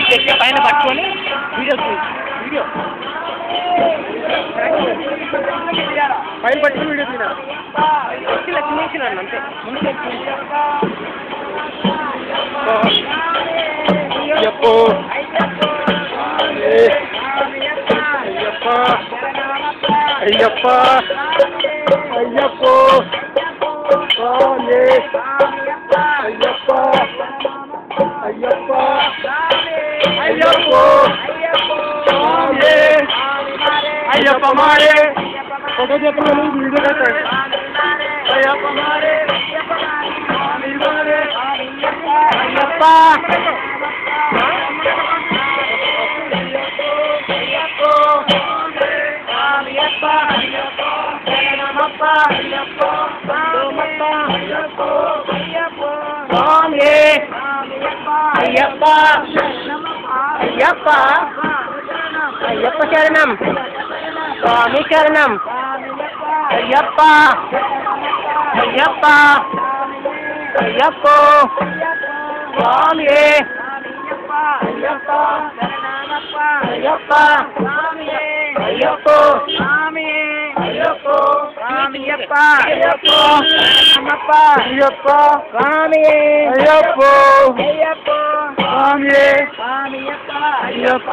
గట్టిగా పైన పట్టుకొని వీడియో వీడియో పైన పట్టుకొని వీడియో తీయాలి. లక్ష్మీనారాయణ అంతే ముందు చెప్పు అయ్యప్ప అయ్యప్ప స్వామి అయ్యప్ప అయ్యప్ప అయ్యప్ప స్వామి అయ్యప్ప మారే ఫోటో చెప్పాలి వీడియో పెట్టండి. అయ్యప్ప మారే అయ్యప్ప అయ్యప్ప అయ్యప్ప అయ్యప్ప శరణం స్వామి శరణం అయ్యప్ప అయ్యప్ప అయ్యప్ప స్వామి అయ్యప్ప అయ్యప్ప అయ్యప్ప స్వామి అయ్యప్ప అయ్యప్ప అయ్యప్ప అయ్యప్ప స్వామి అయ్యప్ప అయ్యప్ప స్వామి అయ్యప్ప అయ్యప్ప